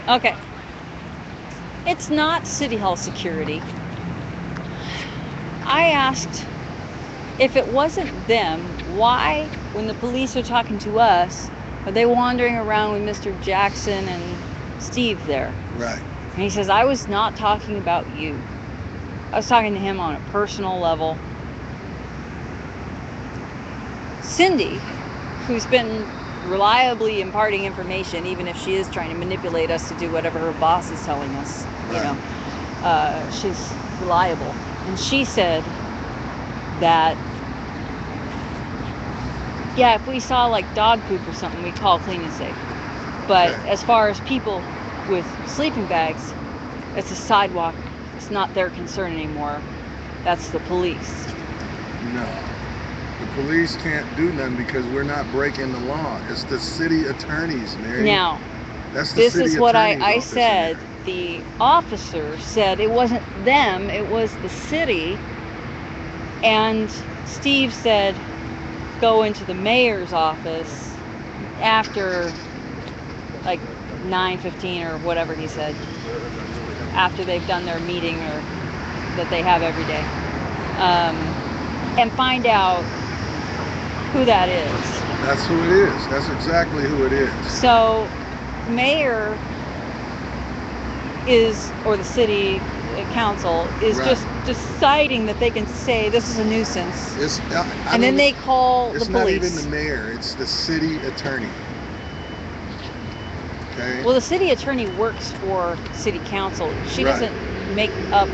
Okay. It's not City Hall security. I asked if it wasn't them, why, when the police are talking to us, are they wandering around with Mr. Jackson and Steve there? Right. And he says, I was not talking about you. I was talking to him on a personal level. Cindy, who's been reliably imparting information, even if she is trying to manipulate us to do whatever her boss is telling us, she's reliable. And she said that, yeah, if we saw like dog poop or something, we'd call clean and safe. But Okay. as far as people with sleeping bags, it's a sidewalk. It's not their concern anymore. That's the police. No. The police can't do nothing because we're not breaking the law. It's the city attorneys, Mary. Now, That's the this city is what attorney's I office in said. there. The officer said it wasn't them, it was the city. And Steve said, go into the mayor's office after like 9:15 or whatever he said, after they've done their meeting or that they have every day, and find out who that is. That's who it is. That's exactly who it is. So, mayor is, or the city council is Right. just deciding that they can say this is a nuisance, It's and then they call the It's not even police. the mayor. It's the city attorney. Okay. Well, the city attorney works for city council. She Right. doesn't make up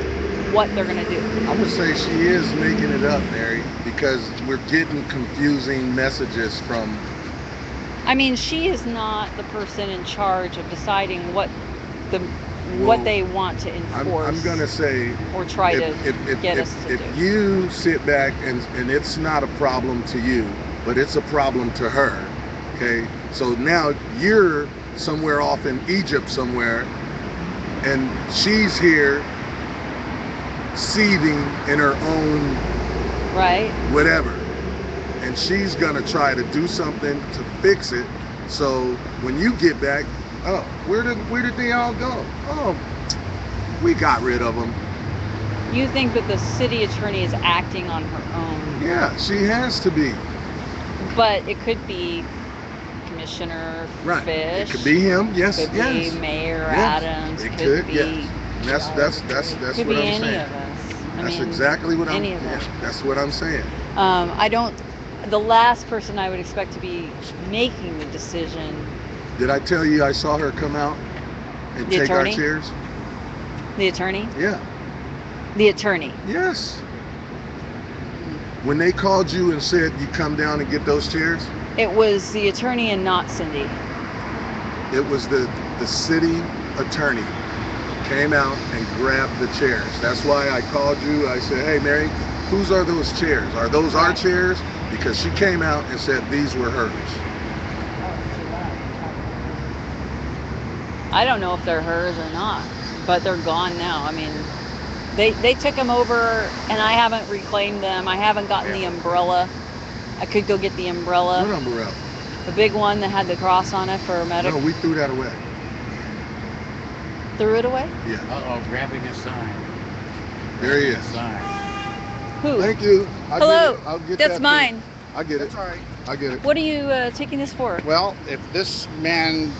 what they're going to do. I would say she is making it up, Mary, because we're getting confusing messages from. I mean, she is not the person in charge of deciding what Well, they want to enforce. I'm gonna say or try to get us to if do. you sit back and it's not a problem to you, but it's a problem to her. Okay. So now you're somewhere off in Egypt somewhere, and she's here seething in her own Right. whatever, and she's gonna try to do something to fix it. So when you get back, oh, where did they all go? Oh, we got rid of them. You think that the city attorney is acting on her own, Yeah, she has to be. but it could be Commissioner Right. Fish. It could be him. Yes. Could Yes. be Mayor Yes. Adams. It could could. be. Yes. And that's Could what be I'm any saying. of us. I That's mean, exactly what I'm. any of Yeah, us. that's what I'm saying. I don't. The last person I would expect to be making the decision, Did I tell you I saw her come out and The take attorney? our chairs? the attorney. Yeah. The attorney. Yes. When they called you and said you come down and get those chairs, It was the attorney and not Cindy. it was the city attorney came out and grabbed the chairs. That's why I called you. I said, hey, Mary, whose are those chairs? Are those our Right. chairs? Because she came out and said these were hers. I don't know if they're hers or not, but they're gone now. I mean, they took them over, and I haven't reclaimed them. I haven't gotten the umbrella. I could go get the What umbrella, umbrella? the big one that had the cross on it for medic. No, we threw that away. Threw it away. Yeah, Uh-oh, grabbing a sign. there he Grabbing a is. sign. Who? Thank you. I'll Hello. Get it. I'll get That's that too. mine. I get it. That's all right. I get it. What are you taking this for? Well, if this man,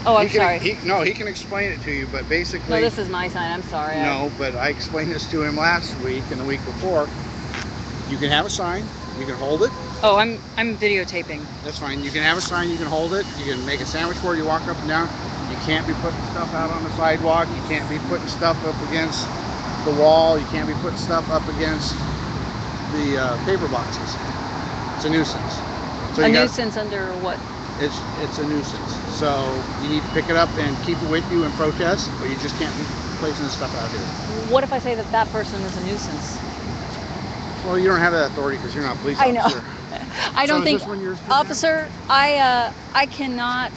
Oh, I'm he can, sorry. he can explain it to you, but basically, No, this is my sign. I'm sorry. no, but I explained this to him last week and the week before. You can have a sign, you can hold it, Oh, I'm videotaping. that's fine. You can have a sign, you can hold it, you can make a sandwich for it, you walk up and down. You can't be putting stuff out on the sidewalk, you can't be putting stuff up against the wall, you can't be putting stuff up against the paper boxes. It's a nuisance. So A you got- nuisance under what? It's a nuisance. So you need to pick it up and keep it with you and protest, but you just can't be placing this stuff out here. What if I say that that person is a nuisance? Well, you don't have that authority because you're not a police I know. officer. I don't So is think, this one yours too, officer. I cannot.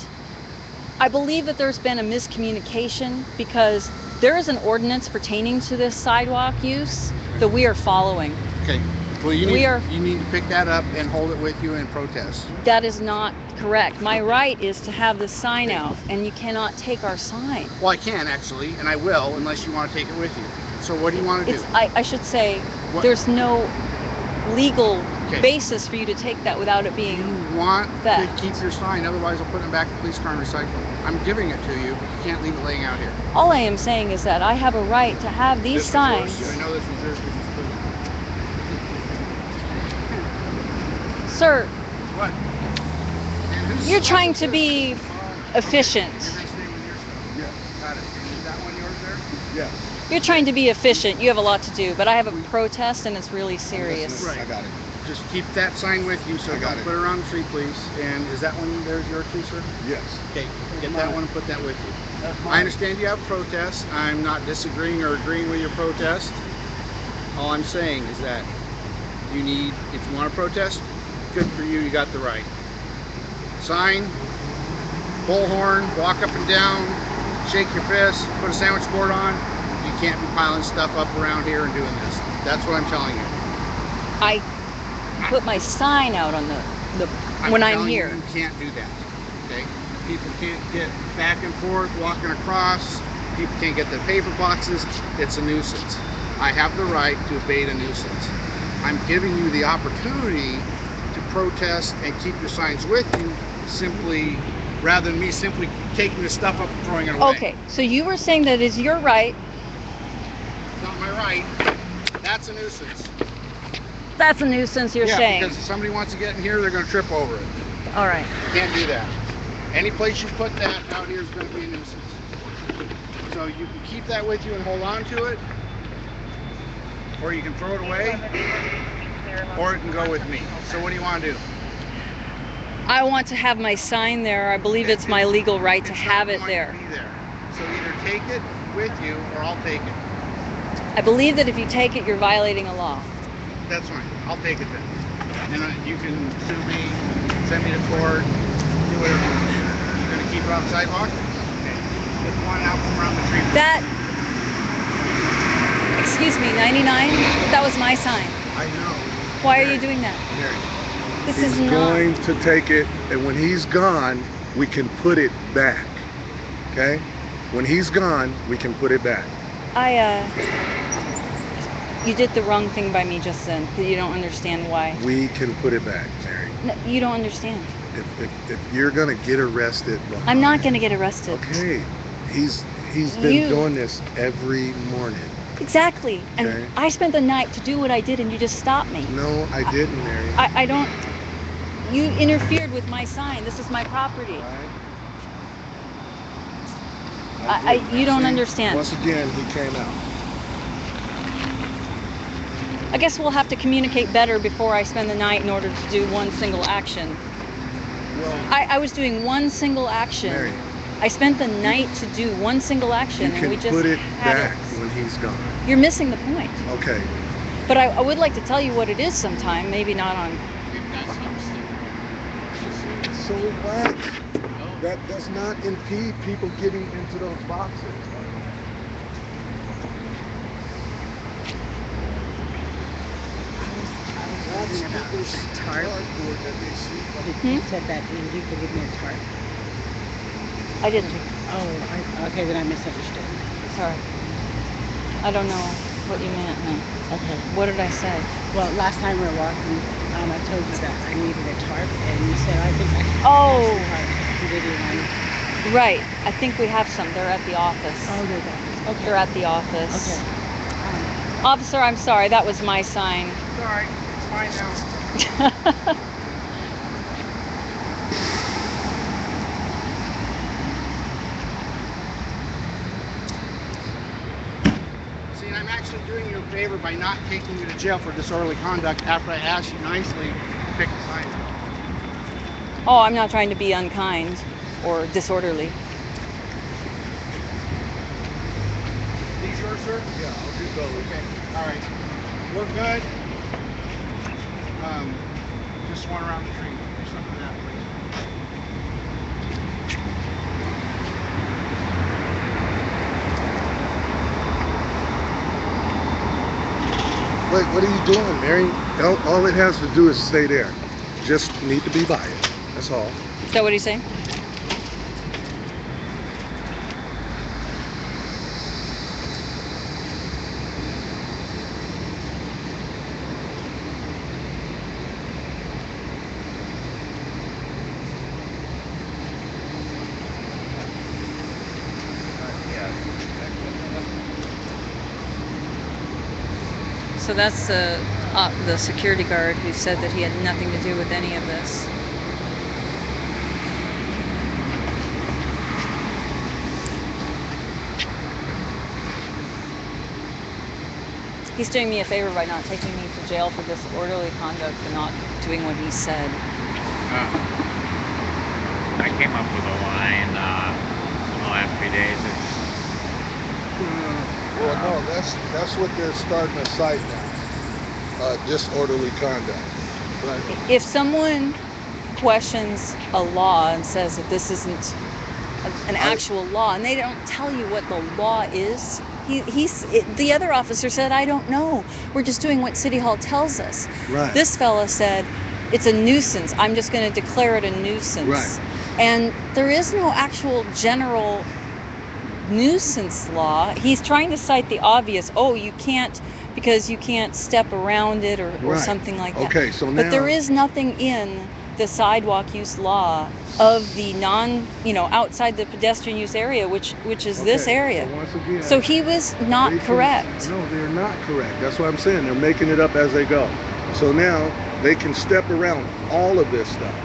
I believe that there's been a miscommunication because there is an ordinance pertaining to this sidewalk use that we are following. Okay. Well, you We are. need to pick that up and hold it with you and protest. That is not correct. My right is to have the sign out, and you cannot take our sign. Well, I can actually, and I will, unless you want to take it with you. So what do you want to do? I should say, What? there's no legal Okay. basis for you to take that without it being. You want theft. to keep your sign, otherwise I'll put it back in police car and recycle it. I'm giving it to you, but you can't leave it laying out here. All I am saying is that I have a right to have these This was yours. signs. I know this was yours because you put it. Sir, What? And who's- you're trying to be efficient. You're gonna stay with your stuff. Yes. Got it. Is that one yours there? Yes. You're trying to be efficient. You have a lot to do, but I have a protest and it's really serious. Right. I got it. Just keep that sign with you, so I got don't it. put it around the street, please. And is that one there's yours too, sir? Yes. Okay, get that one and put that with you. That's I understand you have protests. I'm not disagreeing or agreeing with your protest. All I'm saying is that you need, if you want to protest, good for you, you got the right. Sign, bullhorn, walk up and down, shake your fist, put a sandwich board on. You can't be piling stuff up around here and doing this. That's what I'm telling you. I put my sign out on when I'm telling here. You can't do that. Okay? People can't get back and forth walking across. People can't get their paper boxes. It's a nuisance. I have the right to abate a nuisance. I'm giving you the opportunity to protest and keep your signs with you, simply rather than me simply taking the stuff up and throwing it away. Okay, so you were saying that is your right. It's not my right. That's a nuisance. That's a nuisance, you're yeah, saying. because if somebody wants to get in here, they're going to trip over it. All right. You can't do that. Any place you put that out here is going to be a nuisance. So you can keep that with you and hold on to it, or you can throw it away, or it can go with me. So what do you want to do? I want to have my sign there. I believe it's my legal right to It's have not it going there. to be there. So either take it with you, or I'll take it. I believe that if you take it, you're violating a law. That's fine. I'll take it then. And you can sue me, send me to court, do whatever you want to do. You're going to keep it off the sidewalk? Okay. Just one out from around the tree. That, excuse me, 99? That was my sign. I know. Why are you doing that? Mary, This he's is not. going to take it, and when he's gone, we can put it back. Okay? When he's gone, we can put it back. You did the wrong thing by me just then. You don't understand why. We can put it back, Mary. No, you don't understand. If you're gonna get arrested, I'm not going to get arrested. Okay, he's been You- doing this every morning. Exactly. And Okay. I spent the night to do what I did, and you just stopped me. No, I didn't, Mary. I don't. You interfered with my sign. This is my property. You don't understand. Once again, he came out. I guess we'll have to communicate better before I spend the night in order to do one single action. Well, I was doing one single action. Mary, I spent the night to do one single action, you and we can just put it had back it. when he's gone. You're missing the point. Okay. But I would like to tell you what it is sometime, maybe not on. So what? That does not impede people getting into those boxes. That's people's cardboard that they see. You said that you could give me a tarp. I didn't. Oh, okay, then I misunderstood. Sorry. I don't know what you meant. Huh? Okay. What did I say? Well, last time we were walking, I told you that I needed a tarp, and you said I think I can Oh. pass the tarp. You didn't want it. Right. I think we have some. They're at the office. Oh, they're there. Okay. They're at the office. Okay. Officer, I'm sorry. That was my sign. It's all right. It's fine now. See, and I'm actually doing you a favor by not taking you to jail for disorderly conduct after I asked you nicely to pick the sign up. Oh, I'm not trying to be unkind or disorderly. These yours, sir? Yeah, I'll do both. Okay. All right. We're good. Just one around the tree. Do something of that, please. what are you doing, Mary? All it has to do is stay there. Just need to be by it. That's all. Is that what he's saying? So that's the security guard who said that he had nothing to do with any of this. He's doing me a favor by not taking me to jail for disorderly conduct for not doing what he said. I came up with a line in the last few days. Well, no, that's what they're starting to cite now. Disorderly conduct. But If someone questions a law and says that this isn't an actual law, and they don't tell you what the law is, the other officer said, I don't know. We're just doing what City Hall tells us. right. This fella said, it's a nuisance. I'm just going to declare it a nuisance. Right. And there is no actual general nuisance law. He's trying to cite the obvious. Oh, you can't, because you can't step around it or Right. something like that. Okay, so now. But there is nothing in the sidewalk use law of the outside the pedestrian use area, which is this Okay, area. So once again. So he was not they can- correct. No, they're not correct. That's what I'm saying. They're making it up as they go. So now they can step around all of this stuff.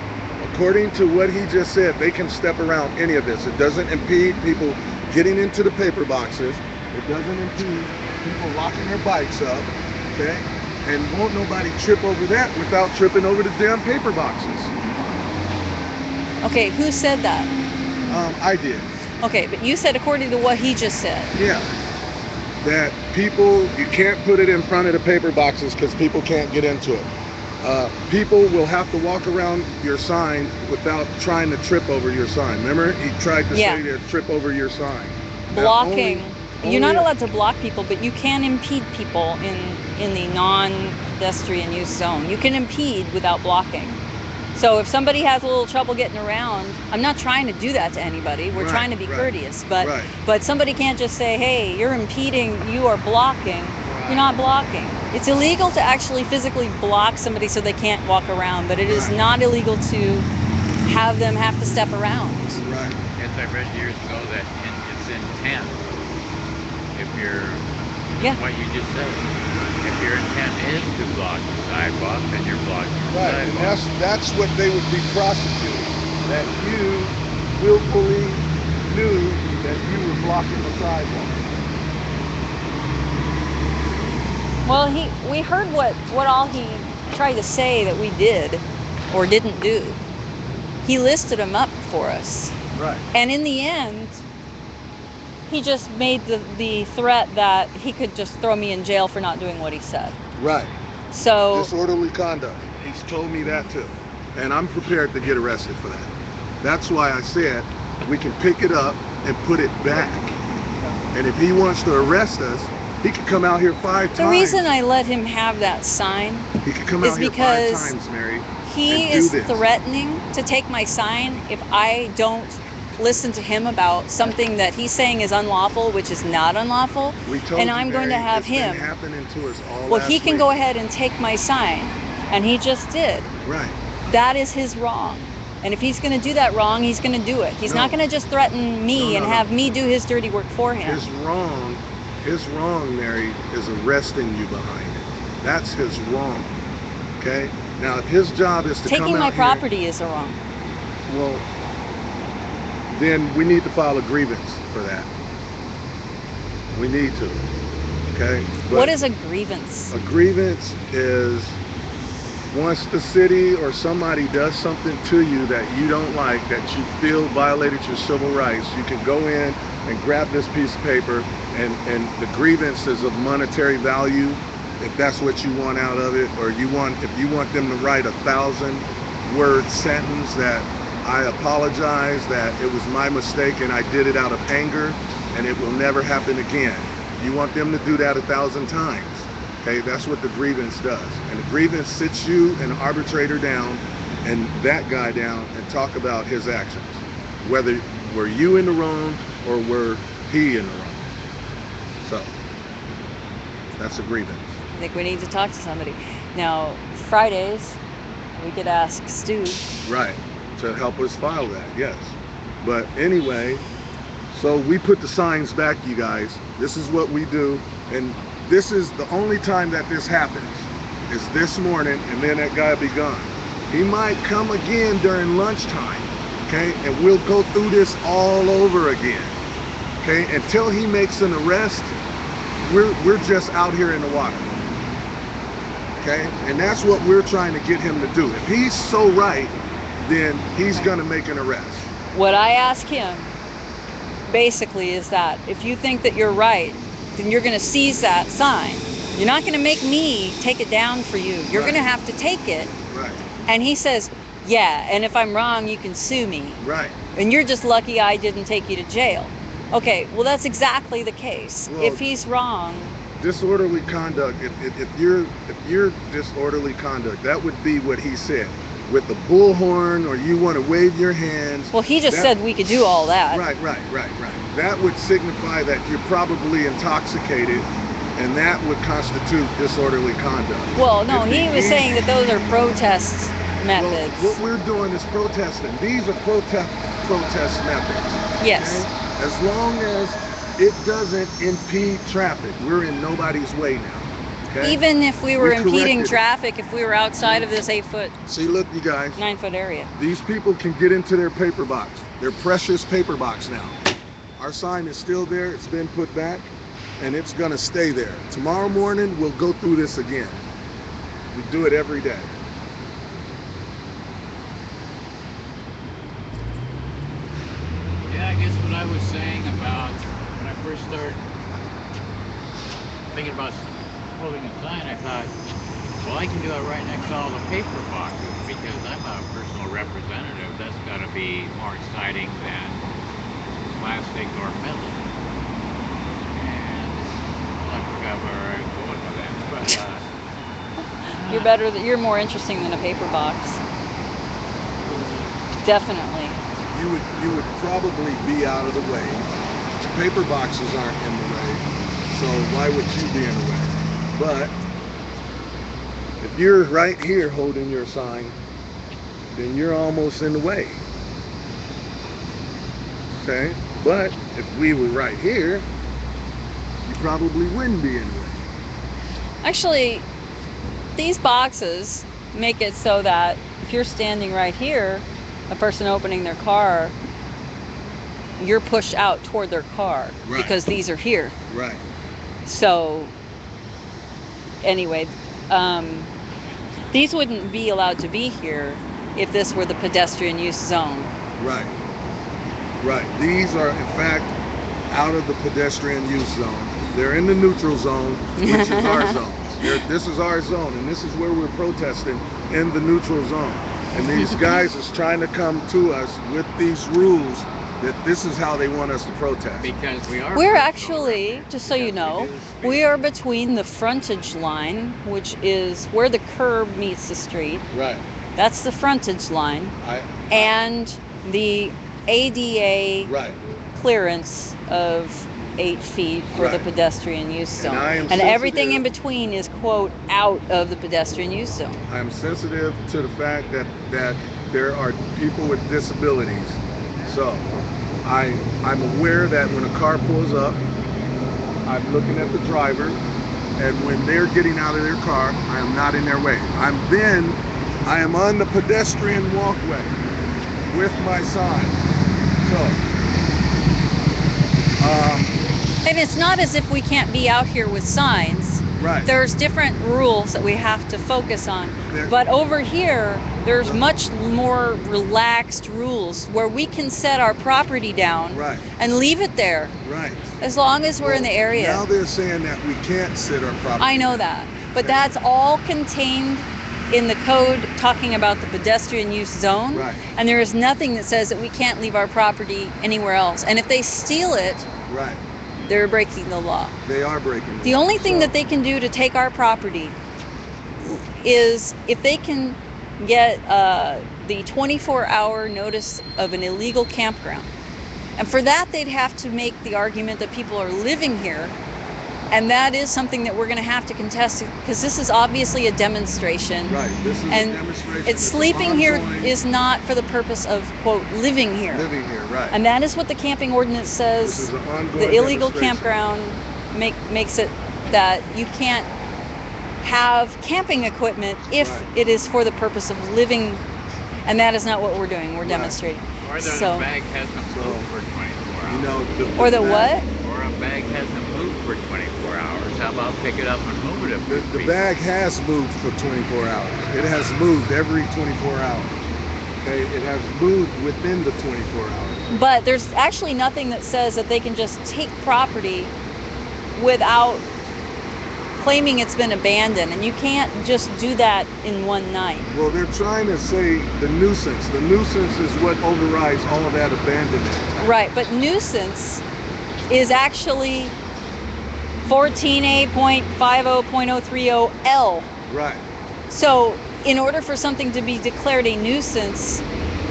According to what he just said, they can step around any of this. It doesn't impede people getting into the paper boxes. It doesn't impede people locking their bikes up. Okay? And won't nobody trip over that without tripping over the damn paper boxes. Okay, who said that? I did. Okay, but you said according to what he just said. Yeah. That people, you can't put it in front of the paper boxes because people can't get into it. People will have to walk around your sign without trying to trip over your sign. Remember, he tried to Yeah. say to trip over your sign. Now, Blocking. You're not only- allowed to block people, but you can impede people in the non-pedestrian use zone. You can impede without blocking. So if somebody has a little trouble getting around, I'm not trying to do that to anybody. We're Right, trying to be right, courteous, but right. but somebody can't just say, "Hey, you're impeding, you are blocking." You're not blocking. It's illegal to actually physically block somebody so they can't walk around, but it is Right. not illegal to have them have to step around. Right. Yes, I read years ago that it's intent. If you're, Yeah. what you just said, if your intent is to block the sidewalk, then you're blocking the Right. And sidewalk. that's what they would be prosecuting. That you willfully knew that you were blocking the sidewalk. Well, we heard what all he tried to say that we did or didn't do. He listed them up for us. Right. And in the end, he just made the threat that he could just throw me in jail for not doing what he said. Right. So, Disorderly conduct. He's told me that too. And I'm prepared to get arrested for that. That's why I said we can pick it up and put it back. And if he wants to arrest us, he could come out here 5 times. the reason I let him have that sign, He could come is out here because 5 times, Mary. he and do is this. threatening to take my sign if I don't listen to him about something that he's saying is unlawful, which is not unlawful. We told And you, I'm going to Mary, have it's him. been happening to us all Well, last he can week. go ahead and take my sign, and he just did. Right. That is his wrong. And if he's going to do that wrong, he's going to do it. He's No. not going to just threaten me No, and no. have me do his dirty work for him. His wrong, Mary, is arresting you behind it. That's his wrong. Okay? Now, if his job is to Taking come my out property is a wrong. here, well, then we need to file a grievance for that. We need to. Okay? But What is a grievance? a grievance is once the city or somebody does something to you that you don't like, that you feel violated your civil rights, you can go in and grab this piece of paper, and the grievance is of monetary value, if that's what you want out of it, or if you want them to write a 1,000-word sentence that I apologize, that it was my mistake and I did it out of anger and it will never happen again. You want them to do that 1,000 times. Okay, that's what the grievance does. And the grievance sits you and the arbitrator down and that guy down and talk about his actions. Whether were you in the wrong or were he in the wrong. So, that's a grievance. I think we need to talk to somebody. Now, Fridays, we could ask Stu. Right, to help us file that, yes. But anyway, so we put the signs back, you guys. This is what we do. And this is the only time that this happens, is this morning, and then that guy be gone. He might come again during lunchtime, okay? And we'll go through this all over again, okay? Until he makes an arrest, we're just out here in the water. Okay, and that's what we're trying to get him to do. If he's so right, then he's gonna make an arrest. What I ask him basically is that if you think that you're right, then you're going to seize that sign. You're not going to make me take it down for you. You're Right. going to have to take it. Right, And he says, yeah, and if I'm wrong, you can sue me. right. And you're just lucky I didn't take you to jail. Okay, well, that's exactly the case. Well, if he's wrong, Disorderly conduct. If you're disorderly conduct, that would be what he said. With the bullhorn, or you want to wave your hands. well, he just that- said we could do all that. Right. That would signify that you're probably intoxicated, and that would constitute disorderly conduct. Well, no, If he was he- saying that those are protest methods. Well, what we're doing is protesting. These are protest methods. Yes. Okay? As long as it doesn't impede traffic, we're in nobody's way now. Okay? Even if we were We impeding corrected it. traffic, if we were outside of this 8-foot, See, look, you guys. 9-foot area. These people can get into their paper box, their precious paper box now. Our sign is still there. It's been put back, and it's gonna stay there. Tomorrow morning, we'll go through this again. We do it every day. Yeah, I guess what I was saying about when I first started thinking about holding a sign, I thought, well, I can do it right next to all the paper boxes because I'm a personal representative. That's got to be more exciting than plastic or metal. And I forgot where I was going with that. But You're better. You're more interesting than a paper box. Definitely. You would probably be out of the way. Paper boxes aren't in the way, so why would you be in the way? But if you're right here holding your sign, then you're almost in the way. Okay? But if we were right here, you probably wouldn't be in the way. Actually, these boxes make it so that if you're standing right here, a person opening their car, you're pushed out toward their car Right. because these are here. Right. So, anyway, these wouldn't be allowed to be here if this were the pedestrian use zone. Right. Right. These are, in fact, out of the pedestrian use zone. They're in the neutral zone, which is our zone. This is our zone, and this is where we're protesting, in the neutral zone. And these guys is trying to come to us with these rules that this is how they want us to protest. because we are. We're personal actually, representatives, just so you because know, do speak. we are between the frontage line, which is where the curb meets the street. Right. That's the frontage line. I. And the ADA Right. clearance of 8 feet for the Right. pedestrian use zone. I am And everything in sensitive- between is, quote, out of the pedestrian use zone. I'm sensitive to the fact that there are people with disabilities. So I'm aware that when a car pulls up, I'm looking at the driver, and when they're getting out of their car, I am not in their way. I am on the pedestrian walkway with my sign. And it's not as if we can't be out here with signs. Right. There's different rules that we have to focus on. There- But over here, there's much more relaxed rules where we can set our property down Right. and leave it there Right. as long as we're in the area. Now they're saying that we can't sit our property. I know that. But that's all contained in the code talking about the pedestrian use zone. Right. And there is nothing that says that we can't leave our property anywhere else. And if they steal it, Right. they're breaking the law. They are breaking The law. only thing So, that they can do to take our property is if they can get the 24-hour notice of an illegal campground. And for that, they'd have to make the argument that people are living here. And that is something that we're going to have to contest, because this is obviously a demonstration. right, this is And a demonstration. it's an sleeping here ongoing is not for the purpose of, quote, living here. living here, right. And that is what the camping ordinance This says. is an ongoing The illegal demonstration. campground makes it that you can't have camping equipment if Right. it is for the purpose of living, and that is not what we're doing. We're Right. demonstrating. Or the So- bag hasn't So, moved for 24 hours. You know, Or the bag- what? Or a bag hasn't moved for 24 hours. How about pick it up and move it if The people- bag has moved for 24 hours. It has moved every 24 hours. Okay, it has moved within the 24 hours. But there's actually nothing that says that they can just take property without claiming it's been abandoned, and you can't just do that in one night. Well, they're trying to say the nuisance. The nuisance is what overrides all of that abandonment. Right, but nuisance is actually 14A.50.030L. Right. So, in order for something to be declared a nuisance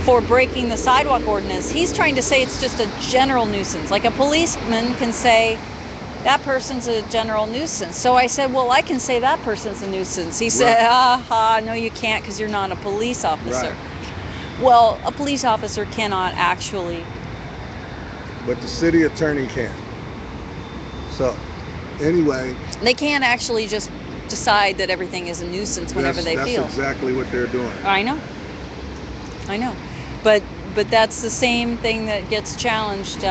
for breaking the sidewalk ordinance, he's trying to say it's just a general nuisance. Like a policeman can say, that person's a general nuisance. So I said, well, I can say that person's a nuisance. He said, no, you can't, because you're not a police officer. Right. Well, a police officer cannot actually. But the city attorney can. So, anyway, They can't actually just decide that everything is a nuisance whenever they feel. That's exactly what they're doing. I know. But that's the same thing that gets challenged.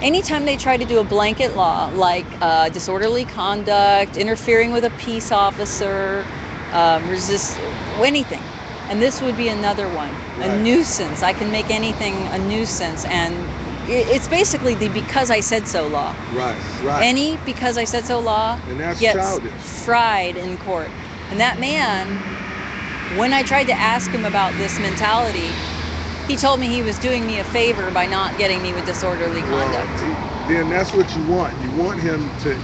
Anytime they try to do a blanket law, like disorderly conduct, interfering with a peace officer, resist anything. And this would be another one, Right. a nuisance. I can make anything a nuisance. And it's basically the because I said so law. Right, right. Any because I said so law And that's gets childish. fried in court. And that man, when I tried to ask him about this mentality, he told me he was doing me a favor by not getting me with disorderly conduct. Well, then that's what you want. You want him to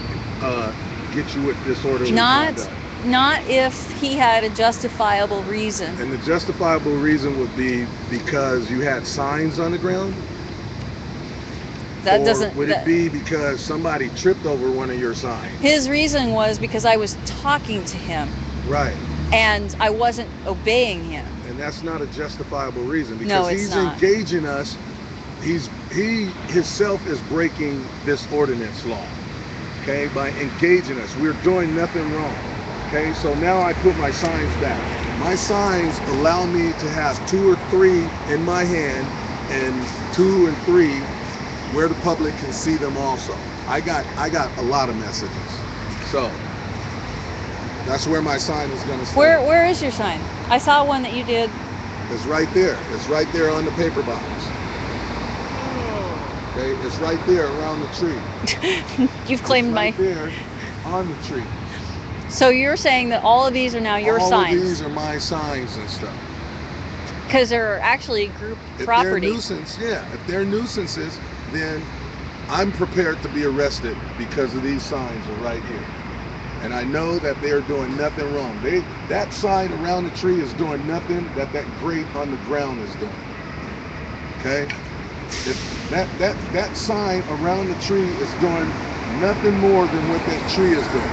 get you with disorderly conduct. Not if he had a justifiable reason. And the justifiable reason would be because you had signs on the ground? That or doesn't. would that- it be because somebody tripped over one of your signs? His reason was because I was talking to him Right. and I wasn't obeying him. And that's not a justifiable reason, because No, it's he's not. engaging us. He himself is breaking this ordinance law, okay, by engaging us. We're doing nothing wrong, okay. So now I put my signs back. My signs allow me to have 2 or 3 in my hand, and 2 and 3 where the public can see them also. I got a lot of messages, so that's where my sign is going to stay. Where is your sign? I saw one that you did. It's right there. It's right there on the paper box. Okay, it's right there around the tree. You've claimed It's my. right there on the tree. So you're saying that all of these are now your All signs? of these are my signs and stuff. Because they're actually group If property. they're nuisance, if they're nuisances, then I'm prepared to be arrested because of these signs are right here. And I know that they're doing nothing wrong. That sign around the tree is doing nothing that grate on the ground is doing. Okay? If that sign around the tree is doing nothing more than what that tree is doing.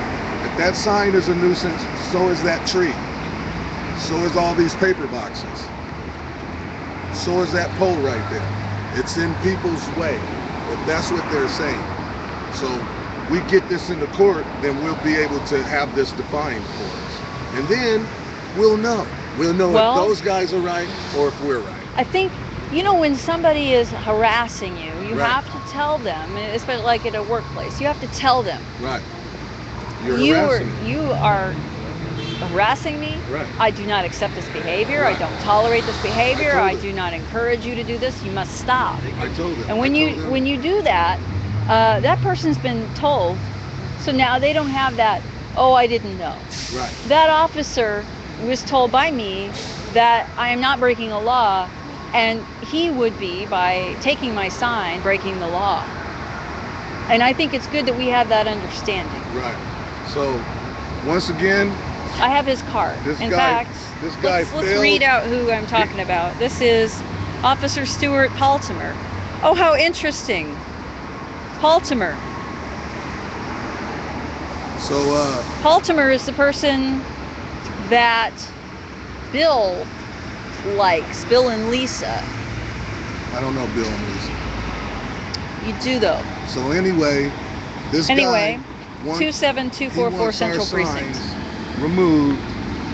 If that sign is a nuisance, so is that tree. So is all these paper boxes. So is that pole right there. It's in people's way, if that's what they're saying. So we get this into court, then we'll be able to have this defined for us. And then we'll know. We'll know Well, if those guys are right or if we're right. I think, when somebody is harassing you, you Right. have to tell them, especially like at a workplace, you have to tell them. Right. You're harassing me. You are harassing me. Right. I do not accept this behavior. Right. I don't tolerate this behavior. I I told do not encourage you to do this. You must stop. I told them. And when you do that, that person's been told, so now they don't have that, oh, I didn't know. Right. That officer was told by me that I am not breaking a law, and he would be, by taking my sign, breaking the law. And I think it's good that we have that understanding. Right. So, once again, I have his card. This In guy- fact, this guy let's failed- read out who I'm talking about. This is Officer Stuart Paltimer. Oh, how interesting. Paltimer. so Paltimer is the person that Bill likes, Bill and Lisa. I don't know Bill and Lisa. You do though. So anyway, this Anyway, guy wants, 27244 he wants Central our Precinct. signs removed.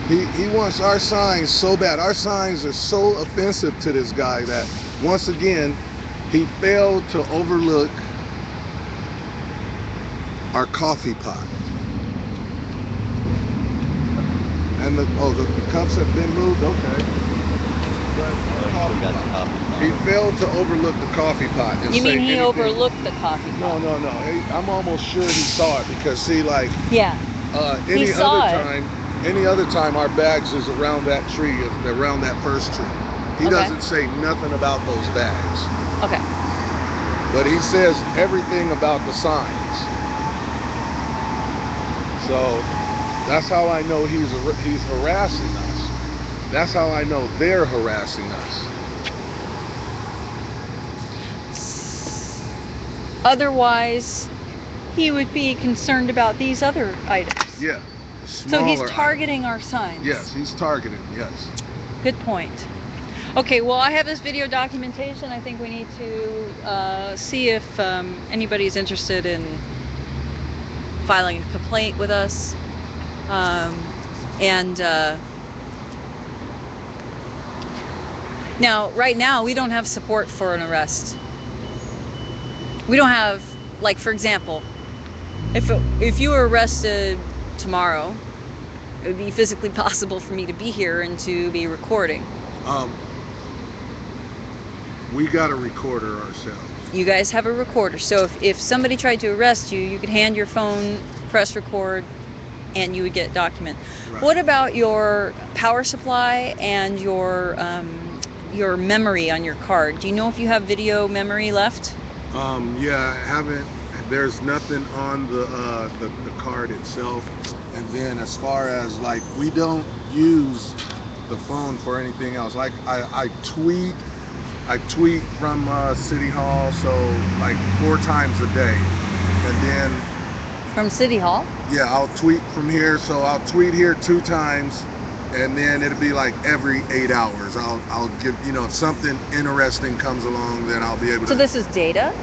He wants our signs so bad. Our signs are so offensive to this guy that once again he failed to overlook our coffee pot. And the cups have been moved. Okay. He failed to overlook the coffee pot. And You say mean he anything. overlooked the coffee pot? No. I'm almost sure he saw it because see, like Yeah. any saw other it. time, our bags is around that tree, around that first tree. He Okay. doesn't say nothing about those bags, Okay. but he says everything about the signs. So that's how I know he's harassing us. That's how I know they're harassing us. Otherwise, he would be concerned about these other items. Yeah. So he's Smaller targeting our signs. items. Yes, he's targeting. Yes. Good point. Okay, well, I have this video documentation. I think we need to see if anybody's interested in filing a complaint with us. Now, right now, we don't have support for an arrest. We don't have, like, for example, if you were arrested tomorrow, it would be physically possible for me to be here and to be recording. We got a recorder ourselves. You guys have a recorder, so if somebody tried to arrest you, you could hand your phone, press record, and you would get document. Right. What about your power supply and your memory on your card? Do you know if you have video memory left? Yeah, I haven't. There's nothing on the card itself. And then as far as like, we don't use the phone for anything else. Like I tweet from City Hall, so like 4 times a day. And then From City Hall? yeah, I'll tweet from here. So I'll tweet here 2 times, and then it'll be like every 8 hours. I'll give, if something interesting comes along, then I'll be able to. So this is data?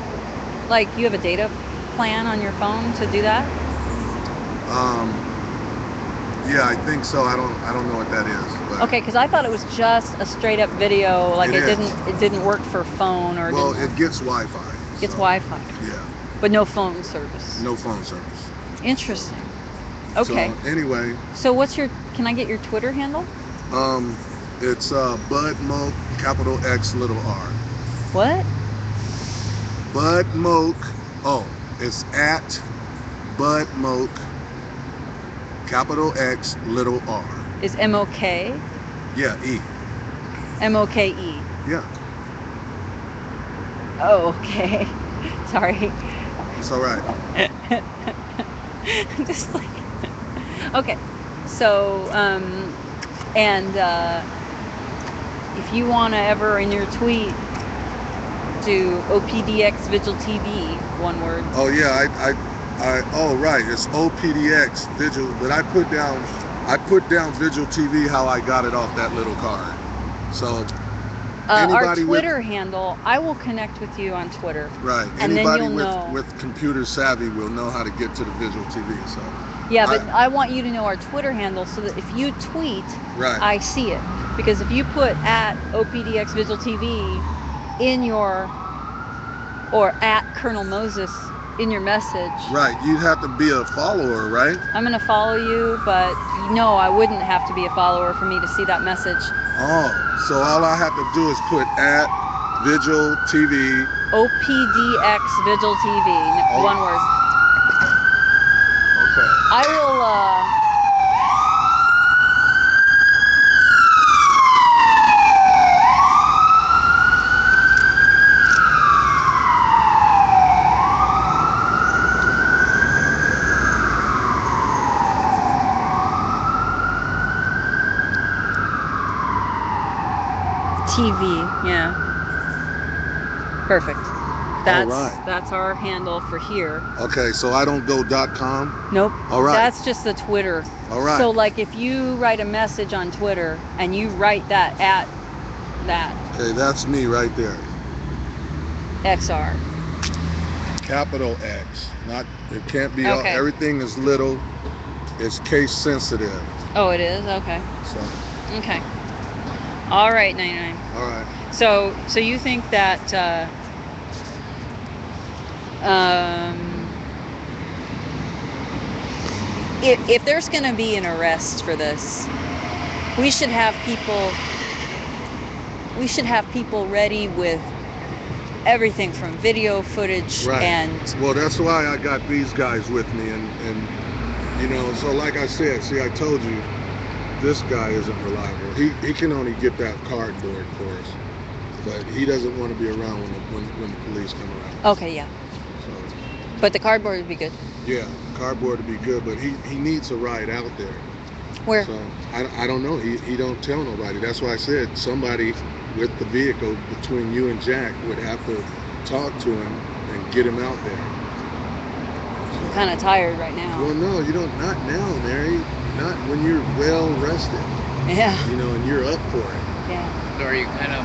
Like you have a data plan on your phone to do that? Yeah, I think so. I don't know what that is. But, Okay, because I thought it was just a straight up video, like It is. it didn't work for phone or Well, didn't it gets Wi-Fi. gets so, Wi-Fi, Yeah, but no phone service. no phone service. Interesting. Okay. So anyway, So can I get your Twitter handle? it's Bud Moke, capital X, little R. What? Bud Moke. Oh, it's at Bud Moke, capital X, little R. Is M-O-K? Yeah, E. M-O-K-E. Yeah, Oh, okay. Sorry. it's all right. Just like, okay. So, if you want to ever in your tweet do OPDX Vigil TV, one word. Oh yeah, oh right, it's OPDX Vigil, but I put down Vigil TV how I got it off that little card. So Our anybody with- Twitter handle, I will connect with you on Twitter. right, And then anybody you'll know. with computer savvy will know how to get to the Vigil TV. So Yeah, but I want you to know our Twitter handle so that if you tweet, right, I see it. Because if you put at OPDX Vigil TV in your, or at Colonel Moses in your message, right, you'd have to be a follower, right? I'm going to follow you, but no, I wouldn't have to be a follower for me to see that message. Oh, so all I have to do is put at Vigil TV. OPDX Vigil TV, Oh. one word. Okay. I will, TV, yeah. Perfect. right. That's our handle for here. Okay, so I don't go .com. Nope. All right. That's just the Twitter. All right. So like if you write a message on Twitter and you write that at that Okay, that's me right there. XR. Capital X. Not. It can't be. Okay. Everything is little. It's case sensitive. Oh, it is? Okay. So. Okay. All right, 99. All right. So you think that if there's going to be an arrest for this, we should have people ready with everything from video footage Right. and Well, that's why I got these guys with me, and you know, so like I said, see, I told you, this guy isn't reliable. He can only get that cardboard for us, but he doesn't want to be around when the police come around. okay, yeah. So But the cardboard would be good. yeah, cardboard would be good, but he needs a ride out there. Where? So I don't know. He don't tell nobody. That's why I said somebody with the vehicle between you and Jack would have to talk to him and get him out there. I'm kind of tired right now. Well, no, you don't. Not now, Mary. Not when you're well rested. Yeah. You know, and you're up for it. Yeah. So are you kind of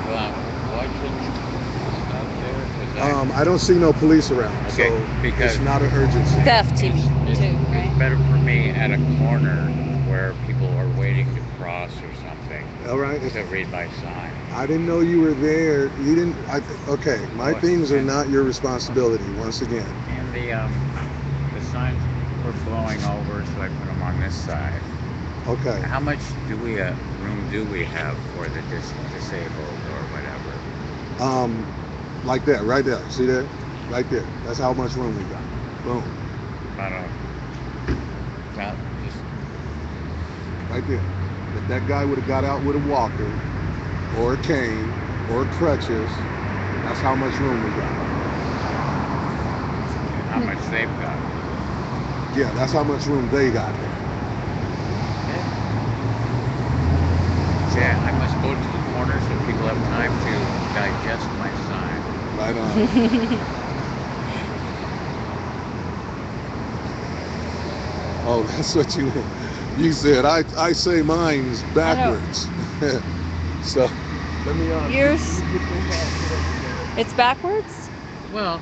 watching stuff there? 'Cause I don't see no police around, Okay, so because- it's not an urgency. Theft TV it's too, right? better for me at a corner where people are waiting to cross or something All right. to read my sign. I didn't know you were there. You didn't. Okay, my Oh, things are and- not your responsibility. Once again. And the signs were blowing over, so I put them on this side. Okay. How much room do we have for the disabled or whatever? Like that, right there. See that? Right there. That's how much room we got. Boom. About just Right there. If that guy would have got out with a walker or a cane or crutches, that's how much room we got. how much they've got. Yeah, that's how much room they got there. Yeah, I must go to the corner so people have time to digest my sign. Right on. Oh, that's what you said. I say mine's backwards. So let me Yours? It's backwards? Well,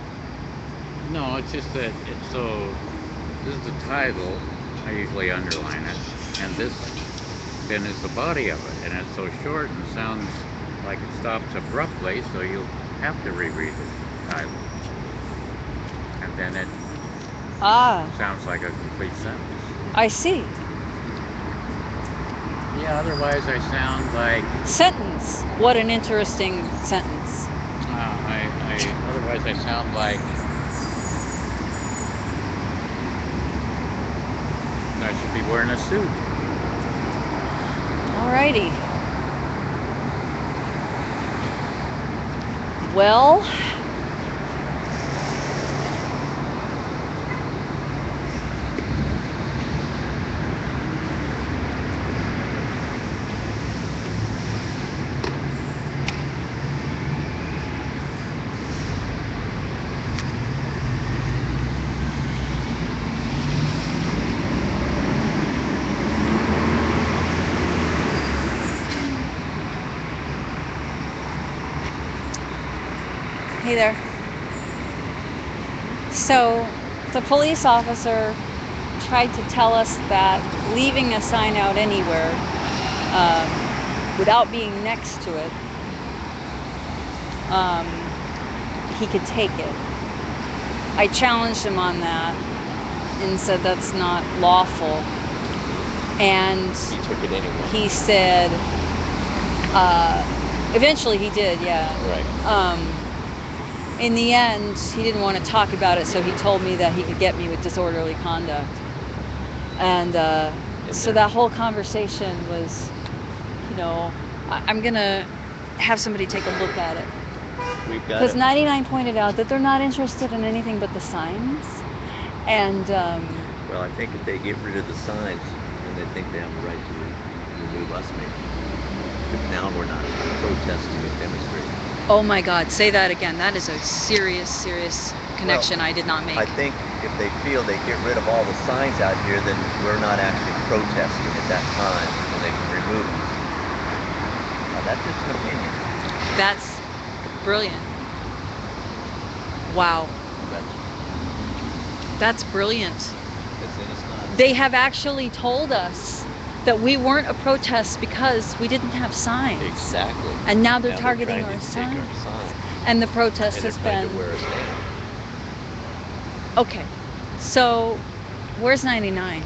no, it's just that it's so. This is the title. I usually underline it, and this then is the body of it, and it's so short and sounds like it stops abruptly, so you have to reread the title, and then it Ah, sounds like a complete sentence. I see. Yeah, otherwise I sound like Sentence. What an interesting sentence. otherwise I sound like I should be wearing a suit. Alrighty. Well, hey there. So, the police officer tried to tell us that leaving a sign out anywhere without being next to it, he could take it. I challenged him on that and said that's not lawful. And He took it anyway. he said, eventually he did, yeah. Right. In the end, he didn't want to talk about it, so he told me that he could get me with disorderly conduct. And so that whole conversation was, I'm going to have somebody take a look at it. We've got Because it. 99 pointed out that they're not interested in anything but the signs. And Well, I think if they get rid of the signs, then they think they have the right to remove us maybe. But now we're not protesting and demonstrating. Oh my God, say that again. That is a serious, serious connection I did not make. I think if they feel they get rid of all the signs out here, then we're not actually protesting at that time, and they can remove them. Now, that's just an opinion. That's brilliant. Wow. But That's brilliant. it's not. They have actually told us that we weren't a protest because we didn't have signs. Exactly. And now they're Now targeting trying our to take signs. our signs. And the protest And they're has trying been to wear us down. okay. So where's 99?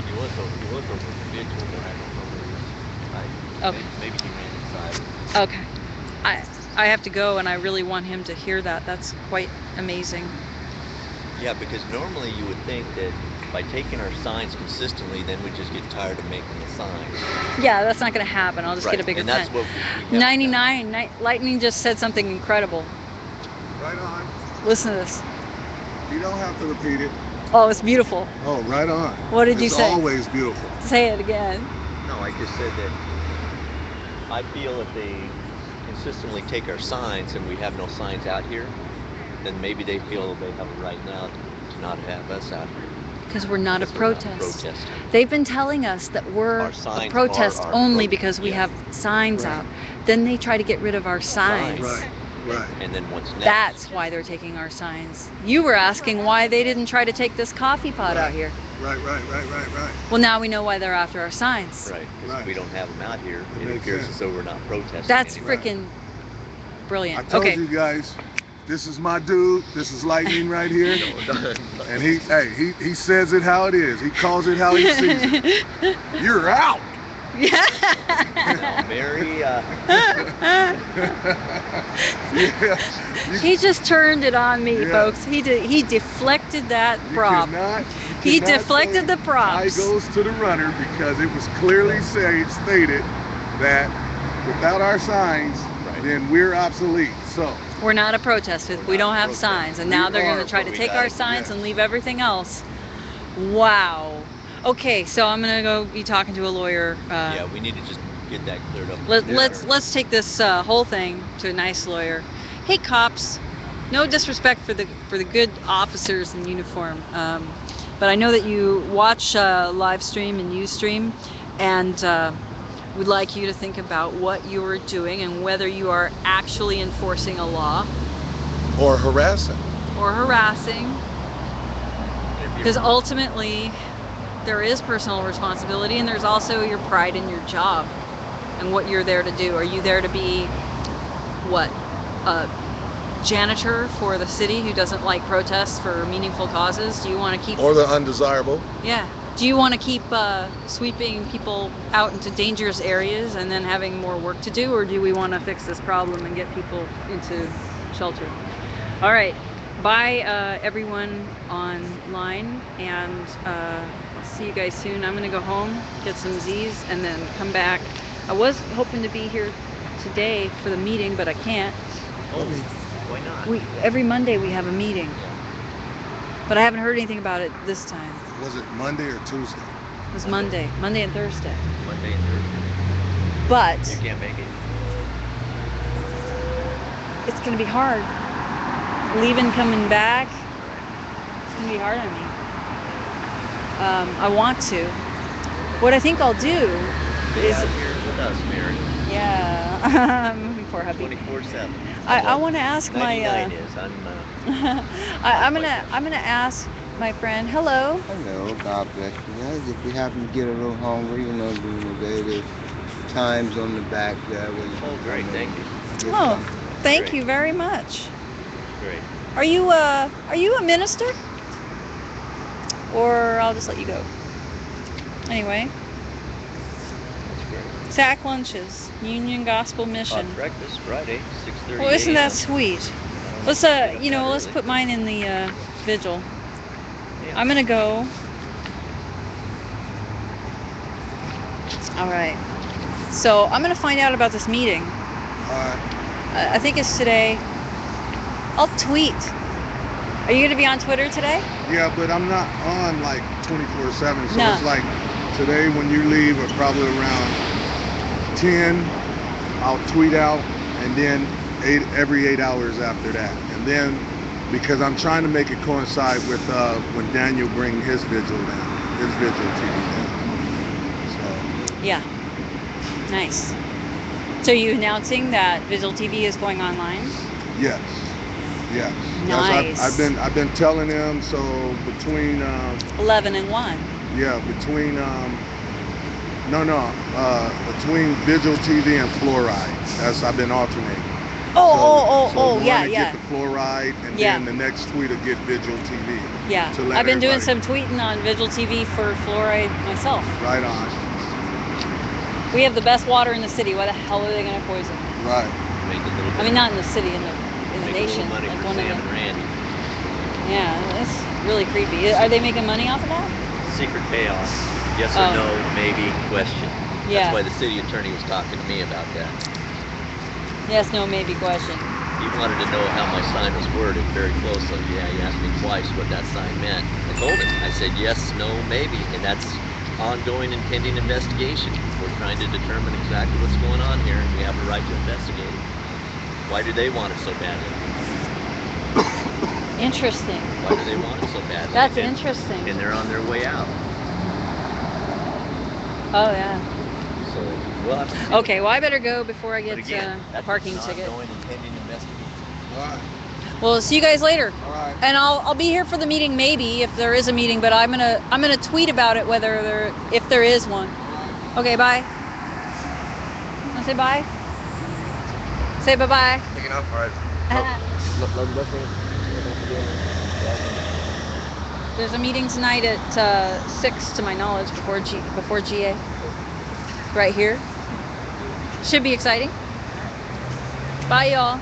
You was over the vigil, but I don't know where he is. Okay. Maybe he ran inside. Okay. I have to go, and I really want him to hear that. That's quite amazing. Yeah, because normally you would think that by taking our signs consistently, then we just get tired of making the signs. Yeah, that's not going to happen. I'll just get a bigger And that's tent. what we have 99. Lightning just said something incredible. Right on. Listen to this. You don't have to repeat it. Oh, it's beautiful. Oh, right on. What did you It's say? always beautiful. Say it again. No, I just said that I feel if they consistently take our signs and we have no signs out here, then maybe they feel they have a right now to not have us out here. Because we're not a Because we're not protest. protesting. They've been telling us that we're Our a signs protest are our only pro- because we yeah. have signs Right. out. Then they try to get rid of our signs. Right, right. And then what's next? That's why they're taking our signs. You were asking why they didn't try to take this coffee pot out here. Right. Well, now we know why they're after our signs. Right, because Right. if we don't have them out here, It it makes appears sense. as though we're not protesting That's anymore. freaking I brilliant. told Okay. you guys, this is my dude. This is Lightning right here. And he says it how it is. He calls it how he sees it. You're out. Yeah. Now, Mary, Yeah. He just turned it on me, Yeah. folks. He deflected that You prop. He cannot deflected say the props. Tie goes to the runner because it was clearly stated that without our signs, Right. then we're obsolete. So We're not a protest if We're we not don't a have protest. signs, and We now they're going are, to try but to we take gotta- our signs yes. and leave everything else. Wow. Okay, so I'm going to go be talking to a lawyer. yeah, we need to just get that cleared up. Let's take this whole thing to a nice lawyer. Hey, cops. No disrespect for the good officers in uniform, but I know that you watch live stream and Ustream, and we'd like you to think about what you are doing and whether you are actually enforcing a law or harassing. or harassing, If because you're- ultimately there is personal responsibility, and there's also your pride in your job and what you're there to do. Are you there to be what, a janitor for the city who doesn't like protests for meaningful causes? Do you want to keep Or the undesirable. yeah, do you want to keep sweeping people out into dangerous areas and then having more work to do, or do we want to fix this problem and get people into shelter? All right, bye everyone online, and see you guys soon. I'm gonna go home, get some Z's, and then come back. I was hoping to be here today for the meeting, but I can't. Oh, why not? Every Monday we have a meeting, but I haven't heard anything about it this time. Was it Monday or Tuesday? It was Monday and Thursday. Monday and Thursday. But You can't make it. it's gonna be hard. Leaving, coming back, it's gonna be hard on me. I want to. What I think I'll do Be is, out here with us, Mary. yeah, I'm moving for hubby. 24/7. I want to ask my. 99 is. I'm. I'm gonna ask my friend. Hello. Hello, God bless you. Guys, if you happen to get a little hungry, during the day, there's times on the back there where you Oh, great. Thank you. get Oh, something. thank Great. you very much. Great. Are you a minister? Or I'll just let you go. Anyway, That's great. sack lunches, Union Gospel Mission. Hot breakfast Friday, 6:30. Well, isn't that a.m. sweet? Let's Get up that let's early. put mine in the vigil. Yeah. I'm gonna go. All right. So I'm gonna find out about this meeting. I think it's today. I'll tweet. Are you gonna be on Twitter today? Yeah, but I'm not on like 24/7, so No. it's like today when you leave, or probably around 10, I'll tweet out, and then every 8 hours after that. And then, because I'm trying to make it coincide with when Daniel bring his vigil down, his vigil TV down. So Yeah. Nice. So you announcing that Vigil TV is going online? yes, yes. Nice. I've been telling them. So between 11 and 1. yeah, between between Vigil TV and Fluoride. That's I've been alternating. So Yeah, one to yeah. get the Fluoride, and Yeah. then the next tweet will get Vigil TV. Yeah. To let I've been doing everybody- some tweeting on Vigil TV for fluoride myself. Right on. We have the best water in the city. Why the hell are they going to poison it? Right. Make a little bit. I mean, not in the city, in the make nation. a little money Like for one of Sam the, and Randy. yeah, that's really creepy. Are they making money off of that? Secret payoff. Yes Oh. or no, maybe, question. Yeah. That's why the city attorney was talking to me about that. Yes, no, maybe question. He wanted to know how my sign was worded very closely. Yeah, he asked me twice what that sign meant. I told him. I said yes, no, maybe, and that's ongoing and pending investigation. We're trying to determine exactly what's going on here, and we have a right to investigate it. Why do they want it so badly? Interesting. Why do they want it so badly? That's And- interesting. And they're on their way out. Oh, yeah. So we'll have to see. Okay, well, I better go before I But get again, a that's parking an ticket. ongoing and pending investigation. All right. Well, see you guys later. All right. And I'll be here for the meeting, maybe, if there is a meeting, but I'm gonna tweet about it if there is one. Okay, bye. Wanna say bye? Say bye-bye. Taking off. All right. There's a meeting tonight at 6, to my knowledge, before GA. Right here. Should be exciting. Bye, y'all.